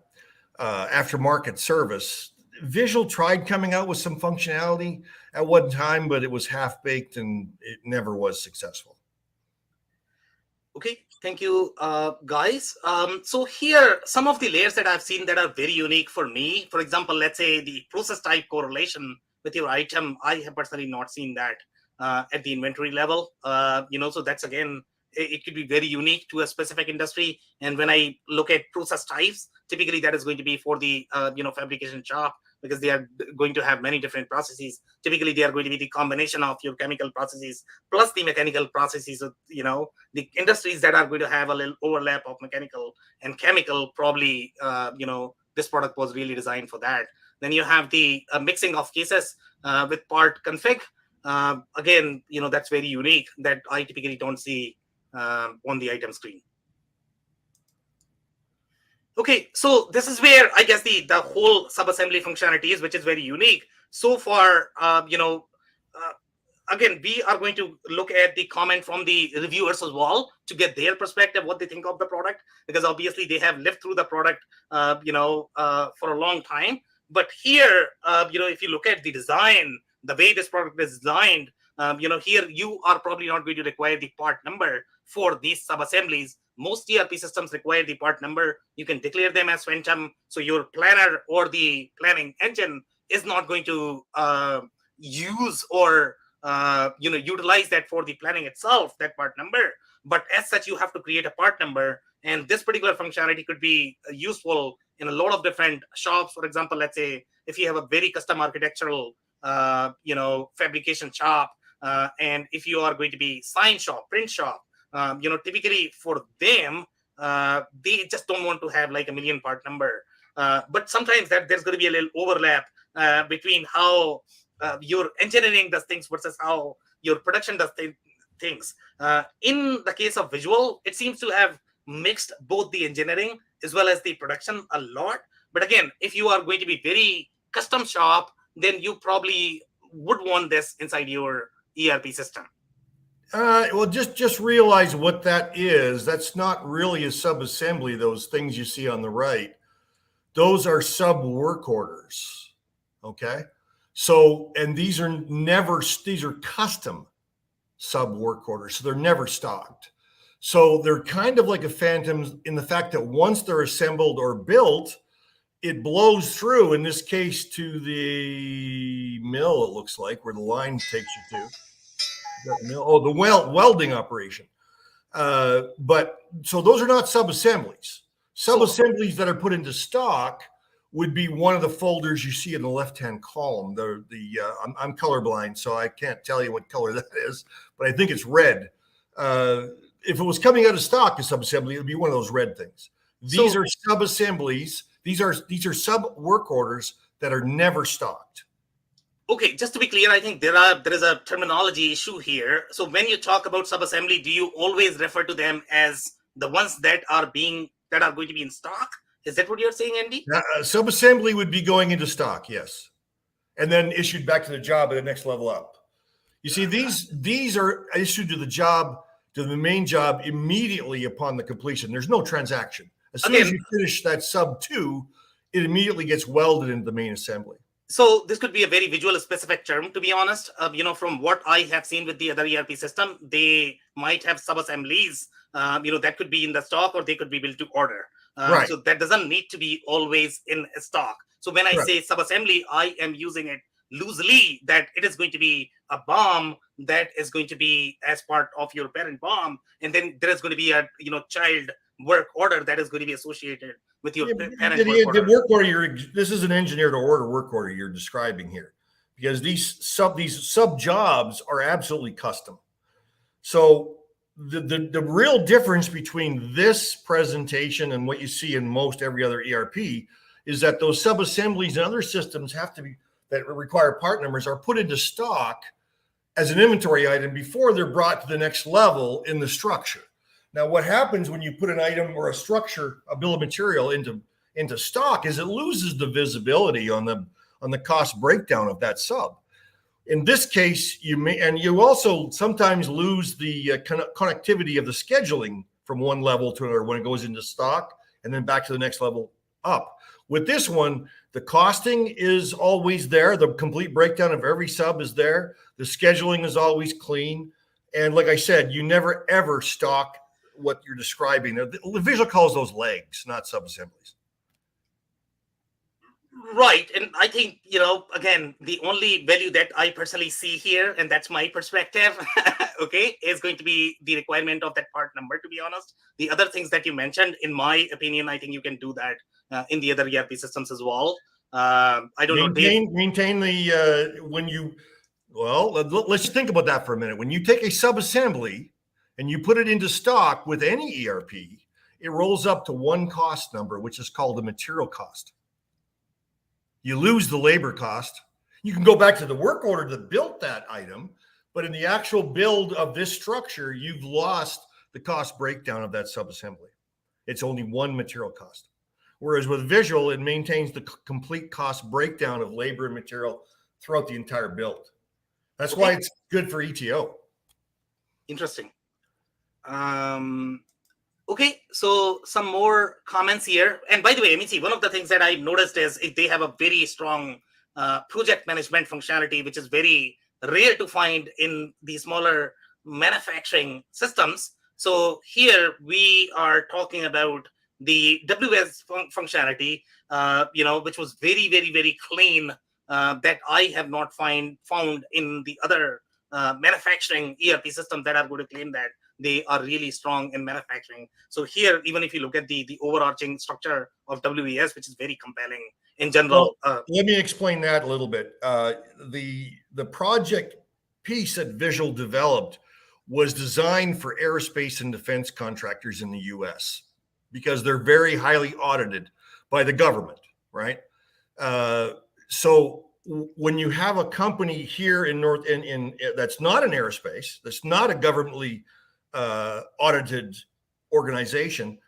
aftermarket service. Visual tried coming out with some functionality at one time, but it was half-baked and it never was successful. Okay, thank you, guys. So here, some of the layers that I've seen that are very unique for me. For example, let's say the process type correlation with your item. I have personally not seen that at the inventory level. So that's, again, it could be very unique to a specific industry. And when I look at process types, typically that is going to be for the fabrication shop, because they are going to have many different processes. Typically, they are going to be the combination of your chemical processes plus the mechanical processes. So, the industries that are going to have a little overlap of mechanical and chemical, probably, this product was really designed for that. Then you have the mixing of cases with part config. Again, that's very unique that I typically don't see on the item screen. Okay, so this is where I guess the whole subassembly functionality is, which is very unique. So far, again, we are going to look at the comment from the reviewers as well to get their perspective, what they think of the product, because obviously they have lived through the product, for a long time. But here, if you look at the design, the way this product is designed, here you are probably not going to require the part number for these subassemblies. Most ERP systems require the part number. You can declare them as phantom. So your planner or the planning engine is not going to use or utilize that for the planning itself, that part number. But as such, you have to create a part number. And this particular functionality could be useful in a lot of different shops. For example, let's say if you have a very custom architectural fabrication shop, and if you are going to be sign shop, print shop, typically for them, they just don't want to have like a million part number. But sometimes there's going to be a little overlap between how your engineering does things versus how your production does things. In the case of visual, it seems to have mixed both the engineering as well as the production a lot. But again, if you are going to be very custom shop, then you probably would want this inside your ERP system. Well, just realize what that is. That's not really a subassembly. Those things you see on the right, those are sub work orders. Okay. So, and these are custom sub work orders. So they're never stocked. So they're kind of like a phantom in the fact that once they're assembled or built, it blows through, in this case, to the mill, it looks like, where the line takes you to. The welding operation. But so those are not sub-assemblies. Sub-assemblies that are put into stock would be one of the folders you see in the left-hand column. I'm colorblind, so I can't tell you what color that is, but I think it's red. If it was coming out of stock, a sub-assembly, it would be one of those red things. These are sub-assemblies. These are sub work orders that are never stocked. Okay, just to be clear, I think there is a terminology issue here. So when you talk about subassembly, do you always refer to them as the ones that are going to be in stock? Is that what you're saying, Andy? Subassembly would be going into stock, yes, and then issued back to the job at the next level up. You see, these are issued to the main job immediately upon the completion. There's no transaction. As soon as you finish that sub 2, it immediately gets welded into the main assembly. So this could be a very visual specific term, to be honest. From what I have seen with the other ERP system, they might have sub-assemblies, that could be in the stock or they could be built to order. Right. So that doesn't need to be always in stock. So when I say sub-assembly, I am using it loosely, that it is going to be a BOM that is going to be as part of your parent BOM. And then there is going to be a, child work order that is going to be associated with your parent work order. The work order, this is an engineer to order work order you're describing here, because these sub jobs are absolutely custom. So the real difference between this presentation and what you see in most every other ERP is that those sub assemblies and other systems that require part numbers are put into stock as an inventory item before they're brought to the next level in the structure. Now, what happens when you put an item or a structure, a bill of material into stock is it loses the visibility on the cost breakdown of that sub. In this case, you also sometimes lose the connectivity of the scheduling from one level to another when it goes into stock and then back to the next level up. With this one, the costing is always there. The complete breakdown of every sub is there. The scheduling is always clean. And like I said, you never, ever stock what you're describing. The visual calls those legs, not sub-assemblies. Right. And I think, again, the only value that I personally see here, and that's my perspective, okay, is going to be the requirement of that part number, to be honest. The other things that you mentioned, in my opinion, I think you can do that in the other ERP systems as well. I don't know. Maintain the, let's think about that for a minute. When you take a sub-assembly and you put it into stock with any ERP, it rolls up to one cost number, which is called the material cost. You lose the labor cost. You can go back to the work order that built that item, but in the actual build of this structure, you've lost the cost breakdown of that subassembly. It's only one material cost. Whereas with Visual, it maintains the complete cost breakdown of labor and material throughout the entire build. That's why it's good for ETO. Interesting. Okay, so some more comments here. And by the way, MEC, one of the things that I've noticed is they have a very strong project management functionality, which is very rare to find in the smaller manufacturing systems. So here we are talking about the WS functionality, which was very, very, very clean, that I have not found in the other manufacturing ERP systems that are going to claim that they are really strong in manufacturing. So here, even if you look at the overarching structure of WES, which is very compelling in general. Well, let me explain that a little bit. The project piece that Visual developed was designed for aerospace and defense contractors in the US because they're very highly audited by the government, right? So when you have a company here in that's not an aerospace, that's not a governmentally audited organization,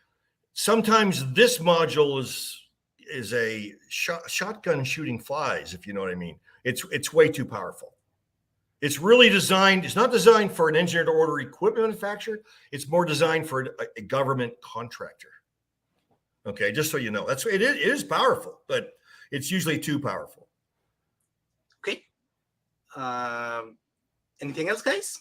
sometimes this module is a shotgun shooting flies, if you know what I mean. It's way too powerful. It's really designed, it's not designed for an engineer to order equipment manufacturer. It's more designed for a government contractor. Okay, just so you know, it is powerful, but it's usually too powerful. Okay. Anything else, guys?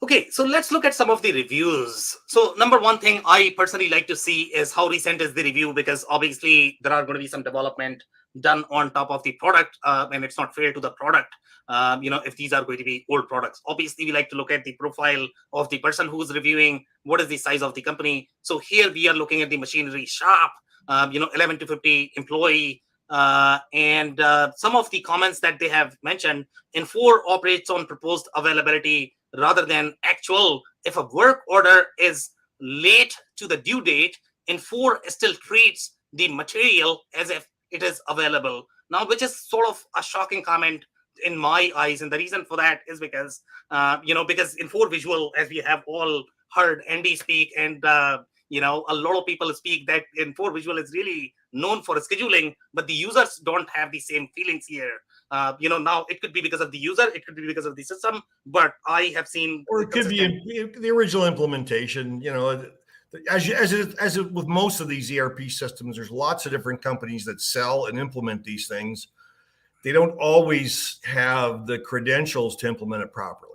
Okay, so let's look at some of the reviews. So number one thing I personally like to see is how recent is the review, because obviously there are going to be some development done on top of the product, and it's not fair to the product, if these are going to be old products. Obviously, we like to look at the profile of the person who's reviewing, what is the size of the company. So here we are looking at the machinery shop, 11 to 50 employee, and some of the comments that they have mentioned. Infor operates on proposed availability rather than actual. If a work order is late to the due date, Infor still treats the material as if it is available now, which is sort of a shocking comment in my eyes. And the reason for that is because, because Infor Visual, as we have all heard Andy speak, and a lot of people speak, that Infor Visual is really known for scheduling, but the users don't have the same feelings here. Now it could be because of the user, it could be because of the system, but I have seen, or it could be the original implementation. As with most of these ERP systems, there's lots of different companies that sell and implement these things. They don't always have the credentials to implement it properly.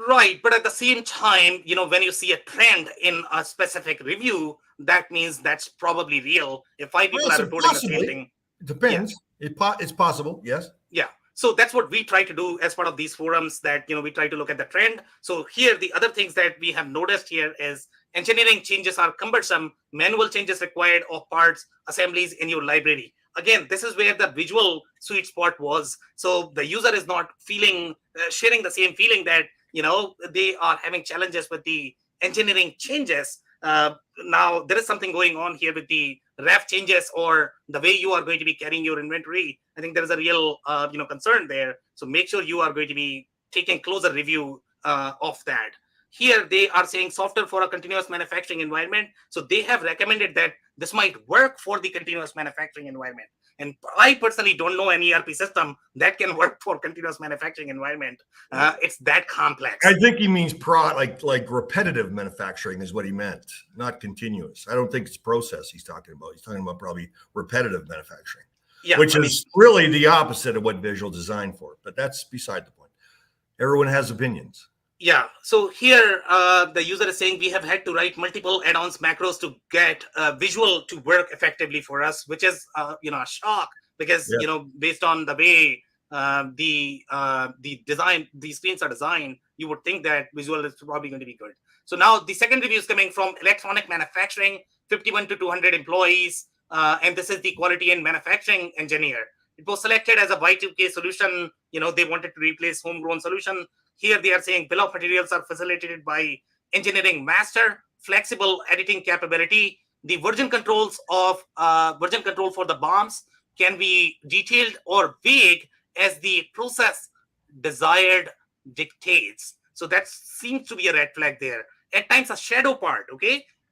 Right, but at the same time, when you see a trend in a specific review, that means that's probably real. If 5 people are reporting the same thing, it depends. Yeah. It's possible, yes. Yeah. So that's what we try to do as part of these forums, that we try to look at the trend. So here, the other things that we have noticed here is engineering changes are cumbersome, manual changes required of parts, assemblies in your library. Again, this is where the visual sweet spot was. So the user is not sharing the same feeling that they are having challenges with the engineering changes. Now there is something going on here with the ref changes or the way you are going to be carrying your inventory. I think there is a real concern there. So make sure you are going to be taking closer review of that. Here they are saying software for a continuous manufacturing environment. So they have recommended that this might work for the continuous manufacturing environment. And I personally don't know any ERP system that can work for continuous manufacturing environment. It's that complex. I think he means like repetitive manufacturing is what he meant, not continuous. I don't think it's process he's talking about. He's talking about probably repetitive manufacturing, which is really the opposite of what visual designed for. But that's beside the point. Everyone has opinions. Yeah. So here, the user is saying we have had to write multiple add-ons macros to get visual to work effectively for us, which is a shock, because based on the way the design, these screens are designed, you would think that visual is probably going to be good. So now the second review is coming from electronic manufacturing, 51 to 200 employees, and this is the quality and manufacturing engineer. It was selected as a Y2K solution. They wanted to replace homegrown solution. Here they are saying bill of materials are facilitated by engineering master, flexible editing capability. The version control for the bombs can be detailed or vague as the process desired dictates. So that seems to be a red flag there. At times, a shadow part,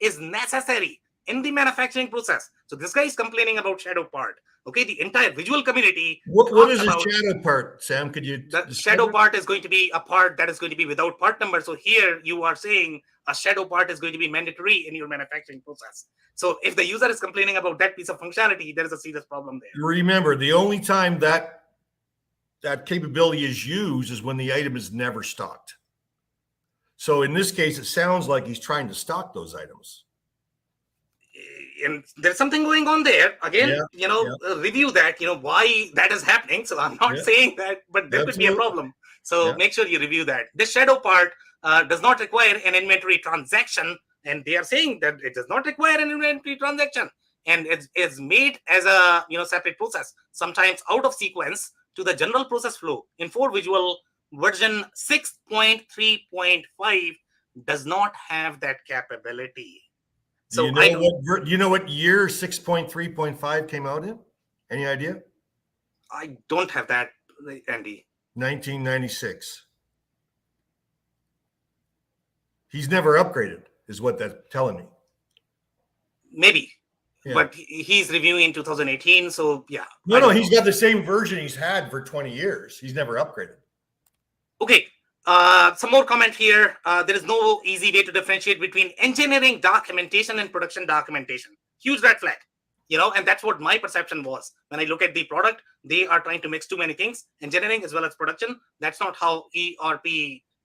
is necessary in the manufacturing process. So this guy is complaining about shadow part. Okay, the entire visual community. What is a shadow part, Sam? Could you? The shadow part is going to be a part that is going to be without part number. So here you are saying a shadow part is going to be mandatory in your manufacturing process. So if the user is complaining about that piece of functionality, there is a serious problem there. Remember, the only time that capability is used is when the item is never stocked. So in this case, it sounds like he's trying to stock those items. And there's something going on there. Again, review that, why that is happening. So I'm not saying that, but there could be a problem. So make sure you review that. This shadow part does not require an inventory transaction. And they are saying that it does not require an inventory transaction. And it is made as a separate process, sometimes out of sequence to the general process flow. Infor Visual version 6.3.5 does not have that capability. So you know what year 6.3.5 came out in? Any idea? I don't have that, Andy. 1996. He's never upgraded, is what that's telling me. Maybe, but he's reviewing in 2018. So yeah. No, he's got the same version he's had for 20 years. He's never upgraded. Okay. Some more comment here. There is no easy way to differentiate between engineering documentation and production documentation. Huge red flag, and that's what my perception was. When I look at the product, they are trying to mix too many things, engineering as well as production. That's not how ERP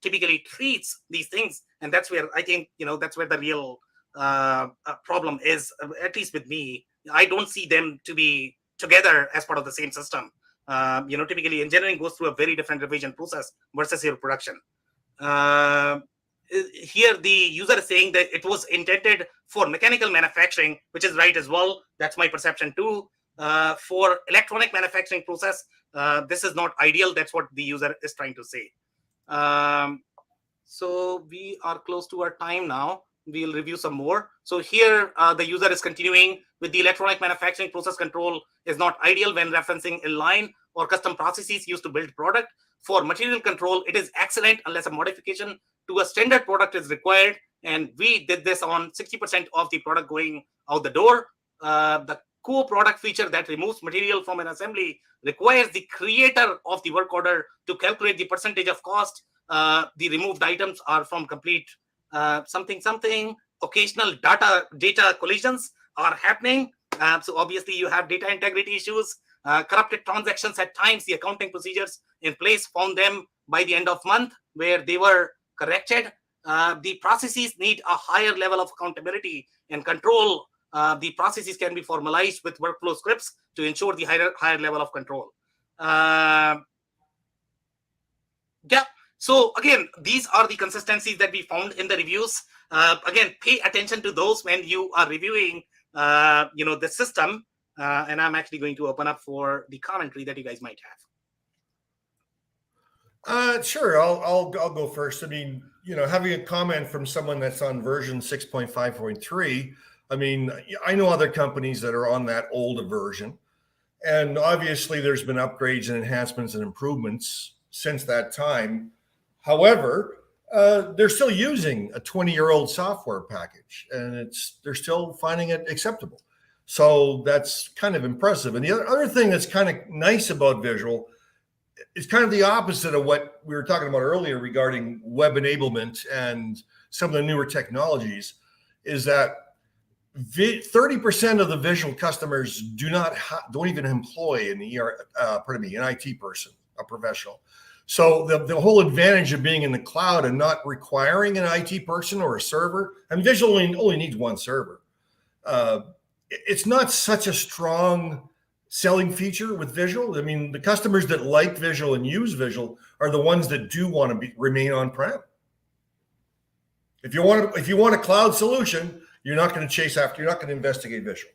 typically treats these things. And that's where I think, that's where the real problem is, at least with me. I don't see them to be together as part of the same system. Typically engineering goes through a very different revision process versus your production. Here the user is saying that it was intended for mechanical manufacturing, which is right as well. That's my perception too. For electronic manufacturing process, this is not ideal. That's what the user is trying to say. So we are close to our time now. we'll review some more. So here, the user is continuing with the electronic manufacturing process control is not ideal when referencing inline or custom processes used to build product. For material control, it is excellent unless a modification to a standard product is required. And we did this on 60% of the product going out the door. The co-product feature that removes material from an assembly requires the creator of the work order to calculate the percentage of cost. The removed items are from complete something. Occasional data collisions are happening. So obviously you have data integrity issues, corrupted transactions at times. The accounting procedures in place found them by the end of month where they were corrected. The processes need a higher level of accountability and control. The processes can be formalized with workflow scripts to ensure the higher level of control. Yeah. So again, these are the consistencies that we found in the reviews. Again, pay attention to those when you are reviewing, the system. And I'm actually going to open up for the commentary that you guys might have. Sure. I'll go first. I mean, having a comment from someone that's on version 6.5.3. I mean, I know other companies that are on that older version, and obviously there's been upgrades and enhancements and improvements since that time. However, they're still using a 20-year-old software package, and they're still finding it acceptable. So that's kind of impressive. And the other thing that's kind of nice about Visual is kind of the opposite of what we were talking about earlier regarding web enablement and some of the newer technologies, is that 30% of the Visual customers don't even employ an IT person, a professional. So the whole advantage of being in the cloud and not requiring an IT person or a server, and Visual only needs one server. It's not such a strong selling feature with Visual. I mean, the customers that like Visual and use Visual are the ones that do want to remain on-prem. If you want a cloud solution, you're not going to chase after. You're not going to investigate Visual.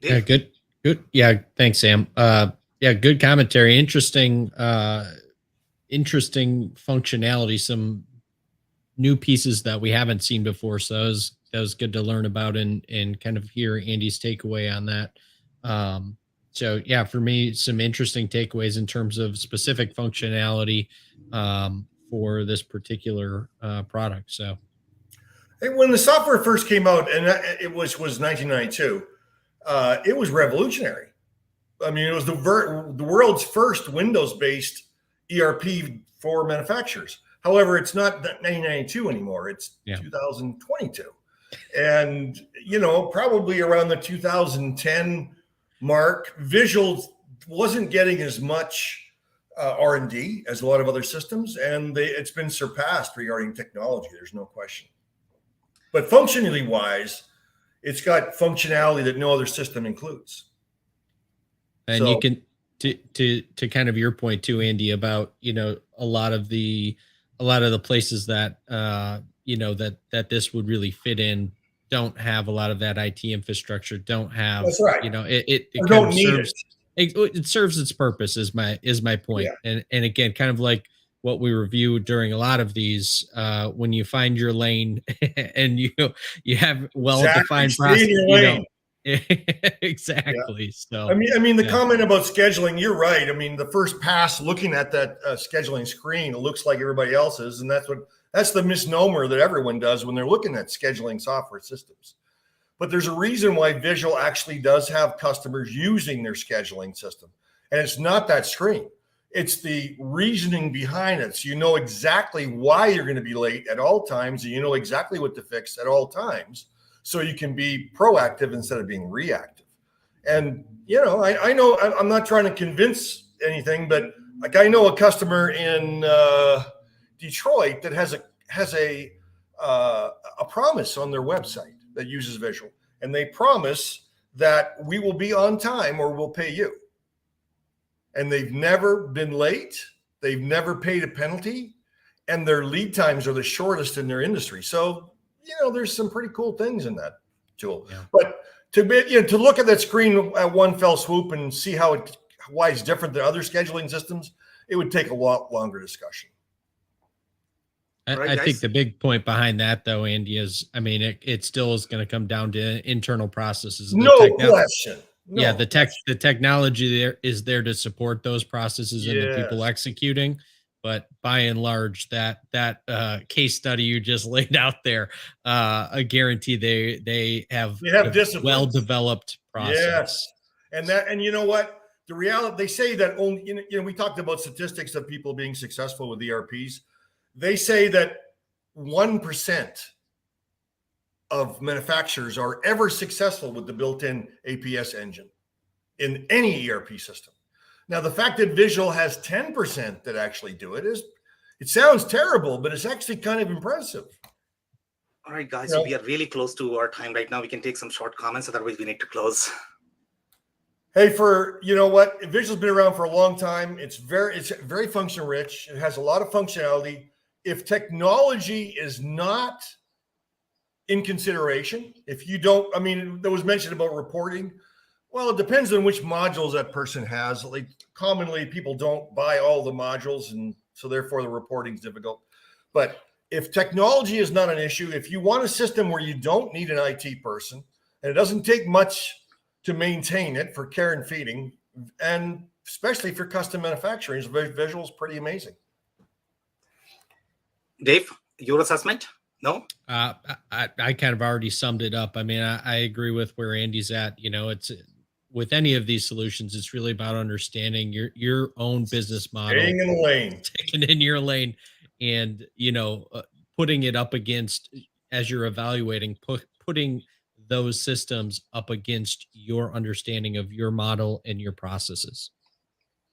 Yeah, good. Yeah, thanks, Sam. Yeah, good commentary. Interesting functionality. Some new pieces that we haven't seen before. So that was good to learn about and kind of hear Andy's takeaway on that. So yeah, for me, some interesting takeaways in terms of specific functionality for this particular product. So when the software first came out, and it was 1992, it was revolutionary. I mean, it was the world's first Windows-based ERP for manufacturers. However, it's not 1992 anymore. It's 2022. And, probably around the 2010 mark, Visual wasn't getting as much R&D as a lot of other systems, and it's been surpassed regarding technology. There's no question. But functionally wise, it's got functionality that no other system includes. And you can, to kind of your point too, Andy, about, a lot of the places that, that this would really fit in don't have a lot of that IT infrastructure, don't have, that's right. It kind don't of need serves, it serves its purpose is my point. Yeah. And again, kind of like what we reviewed during a lot of these, when you find your lane and you have well-defined process, exactly. Yeah. So I mean the comment about scheduling, you're right. I mean, the first pass looking at that scheduling screen, it looks like everybody else's, and that's the misnomer that everyone does when they're looking at scheduling software systems. But there's a reason why Visual actually does have customers using their scheduling system, and it's not that screen. It's the reasoning behind it. So you know exactly why you're going to be late at all times, and you know exactly what to fix at all times, so you can be proactive instead of being reactive. And, I know I'm not trying to convince anything, but like I know a customer in Detroit that has a promise on their website that uses Visual, and they promise that we will be on time or we'll pay you. And they've never been late. They've never paid a penalty, and their lead times are the shortest in their industry. So, there's some pretty cool things in that tool. Yeah. But to look at that screen at one fell swoop and see why it's different than other scheduling systems, it would take a lot longer discussion. Right, I think guys? the big point behind that, though, Andy, is, I mean, it still is going to come down to internal processes. No question. Yeah, No the technology there is there to support those processes and the people Yes. executing. But by and large, that case study you just laid out there, I guarantee they have They have a disciplines. well developed process. Yes. And you know what? The reality, they say that only, we talked about statistics of people being successful with ERPs. They say that 1% of manufacturers are ever successful with the built-in APS engine in any ERP system. Now, the fact that Visual has 10% that actually do it sounds terrible, but it's actually kind of impressive. All right, guys. So we are really close to our time right now. We can take some short comments, otherwise we need to close. Hey, Visual's been around for a long time. It's very function rich. It has a lot of functionality. If technology is not in consideration, if you don't, I mean, there was mentioned about reporting. Well, it depends on which modules that person has. Like, commonly, people don't buy all the modules, and so therefore the reporting is difficult. But if technology is not an issue, if you want a system where you don't need an IT person, and it doesn't take much to maintain it for care and feeding, and especially for custom manufacturing, Visual is pretty amazing. Dave, your assessment? No? I kind of already summed it up. I mean, I agree with where Andy's at. It's with any of these solutions, it's really about understanding your own business model, staying in the lane, sticking in your lane, and putting it up against, as you're evaluating, putting those systems up against your understanding of your model and your processes.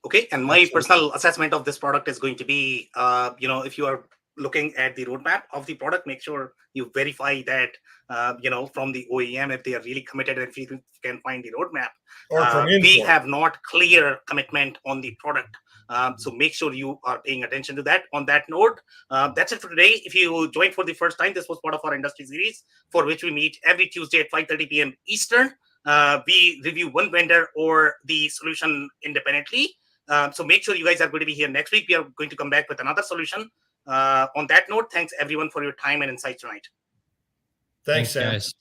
Okay, and my personal assessment of this product is going to be, if you are looking at the roadmap of the product, make sure you verify that, from the OEM, if they are really committed, and if you can find the roadmap. Or from Infor. We have not clear commitment on the product. So make sure you are paying attention to that. On that note, that's it for today. If you joined for the first time, this was part of our industry series, for which we meet every Tuesday at 5:30 p.m. Eastern. We review one vendor or the solution independently. So make sure you guys are going to be here next week. We are going to come back with another solution. On that note, thanks everyone for your time and insights tonight. Thanks, Sam. Guys.